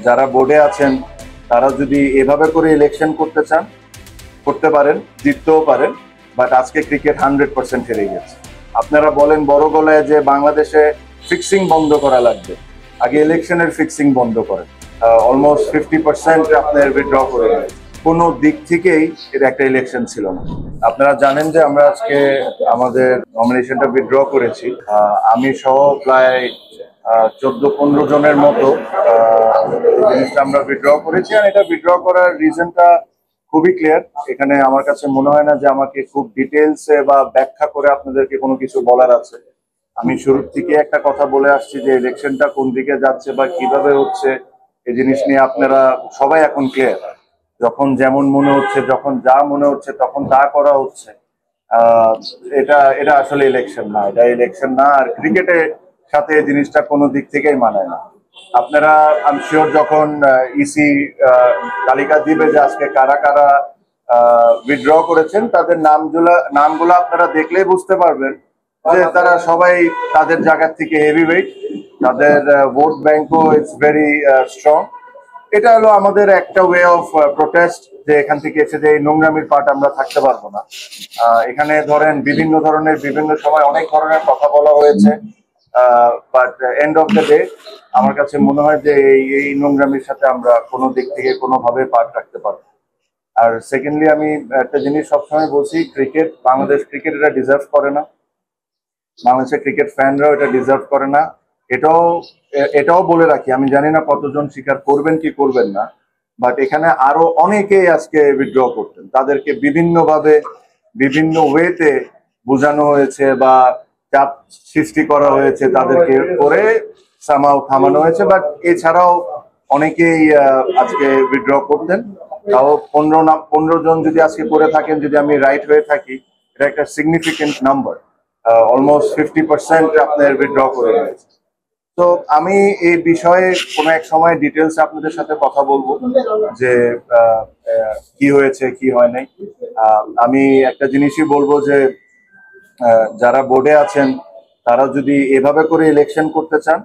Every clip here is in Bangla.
যারা বোর্ডে আছেন তারা যদি এভাবে করে ইলেকশন করতে চান করতে পারেন, জিততেও পারেন, বাট আজকে ক্রিকেট 100% হেরে গেছে। আপনারা বলেন বড় গলায় যে বাংলাদেশে ফিক্সিং বন্ধ করা লাগবে, আগে ইলেকশনের ফিক্সিং বন্ধ করেন। অলমোস্ট 50% আপনার উইথড্র করে দেয়। কোনো দিক থেকেই এর একটা ইলেকশন ছিল না। আপনারা জানেন যে আমরা আজকে আমাদের নমিনেশনটা উইথড্র করেছি, আমি সহ প্রায় 14-15 জনের মতো জিনিসটা আমরা উইথড্র করেছি। আর এটা উইথড্র করার রিজনটা খুবই ক্লিয়ার। এখানে আমার কাছে মনে হয় না যে আমাকে খুব ডিটেলসে বা ব্যাখ্যা করে আপনাদেরকে কোনো কিছু বলার আছে। আমি শুরুর থেকে একটা কথা বলে আসছি যে ইলেকশনটা কোন দিকে যাচ্ছে বা কিভাবে হচ্ছে, এই জিনিস নিয়ে আপনারা সবাই এখন ক্লিয়ার। যখন যেমন মনে হচ্ছে, যখন যা মনে হচ্ছে তখন তা করা হচ্ছে। এটা এটা আসলে ইলেকশন না, এটা ইলেকশন না। আর ক্রিকেটের সাথে এই জিনিসটা কোনো দিক থেকেই মানায় না। আপনারা আই এম শিওর যখন ইসি তালিকা দিবে যে আজকে কারা কারা উইথড্র করেছেন, তাদের নামগুলো আপনারা দেখলেই বুঝতে পারবেন যে তারা সবাই তাদের জায়গা থেকে হেভিওয়েট, তাদের ভোট ব্যাংকও ইটস ভেরি স্ট্রং। এটা হলো আমাদের একটা ওয়ে অফ প্রোটেস্ট, যে এখান থেকে এসে যে এই নোংরামির পার্ট আমরা থাকতে পারবো না। এখানে ধরেন বিভিন্ন ধরনের বিভিন্ন সময় অনেক ধরনের কথা বলা হয়েছে, but end of the day আমার কাছে মনে হয় যে এই নোংরামির সাথে আমরা কোনো দিক থেকে কোনোভাবে পার্ট রাখতে পারবো। আর সেকেন্ডলি আমি একটা জিনিস সবসময় বলছি, বাংলাদেশ ক্রিকেট এটা ডিজার্ভ করে না, বাংলাদেশের ক্রিকেট ফ্যানরাও এটা ডিজার্ভ করে না। এটাও বলে রাখি, আমি জানি না কতজন স্বীকার করবেন কি করবেন না, বাট এখানে আরো অনেকেই আজকে উইথড্র করতেন। তাদেরকে বিভিন্নভাবে বিভিন্ন ওয়েতে বোঝানো হয়েছে বা চাপ সৃষ্টি করা হয়েছে, তাদেরকে করে সামাও থামানো হয়েছে। বাট এছাড়াও অনেকেই আজকে উইথড্র করতেন। তাও 15 জন যদি আজকে করে থাকেন, যদি আমি রাইট হয়ে থাকি, এটা একটা সিগনিফিকেন্ট নাম্বার। অলমোস্ট 50% আপনার উইথড্র করে রয়েছে। তো আমি এই বিষয়ে কোনো এক সময় ডিটেলস আপনাদের সাথে কথা বলবো যে কি হয়েছে কি হয় নাই। আমি একটা জিনিসই বলবো যে যারা বোর্ডে আছেন তারা যদি এভাবে করে ইলেকশন করতে চান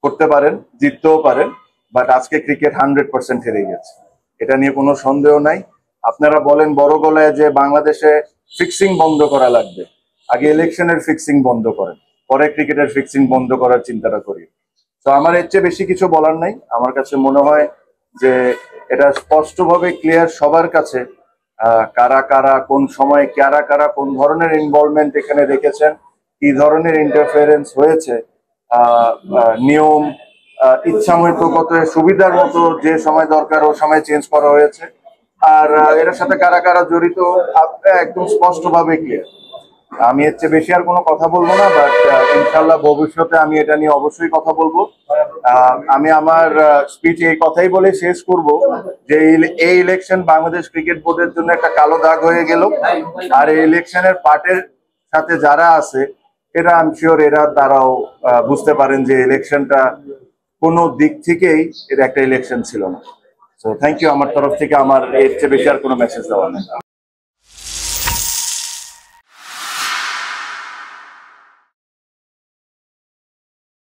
করতে পারেন, জিততেও পারেন, বাট আজকে ক্রিকেট 100% হেরে গেছে। এটা নিয়ে কোনো সন্দেহ নাই। আপনারা বলেন বড় গলায় যে বাংলাদেশে ফিক্সিং বন্ধ করা লাগবে, আগে ইলেকশনের ফিক্সিং বন্ধ করেন, পরে ক্রিকেটের ফিক্সিং বন্ধ করার চিন্তাটা করি। তো আমার এর চেয়ে বেশি কিছু বলার নাই। আমার কাছে মনে হয় যে এটা স্পষ্টভাবে ক্লিয়ার সবার কাছে, কারা কারা কোন সময় কারা কারা কোন ধরনের ইনভলভমেন্ট এখানে রেখেছেন, কি ধরনের ইন্টারফারেন্স হয়েছে। নিয়ম ইচ্ছামতো কত সুবিধার মতো যে সময় দরকার ও সময় চেঞ্জ করা হয়েছে। আর এটার সাথে কারা কারা জড়িত একদম স্পষ্টভাবে ক্লিয়ার। আমি এর চেয়ে বেশি আর কোনো কথা বলবো না, বাট ইনশাল্লাহ ভবিষ্যতে আমি এটা নিয়ে অবশ্যই কথা বলবো। আমি আমার স্পিচ এই কথাই বলে শেষ করব যে এই ইলেকশন বাংলাদেশ ক্রিকেট বোর্ডের জন্য একটা কালো দাগ হয়ে গেল। আর এই ইলেকশনের পার্টের সাথে যারা আছে, এরা আই এম শিওর তারাও বুঝতে পারেন যে ইলেকশনটা কোনো দিক থেকেই এর একটা ইলেকশন ছিল না। So thank you. আমার তরফ থেকে আমার এর চেয়ে বেশি আর কোনো মেসেজ দেওয়া নেই।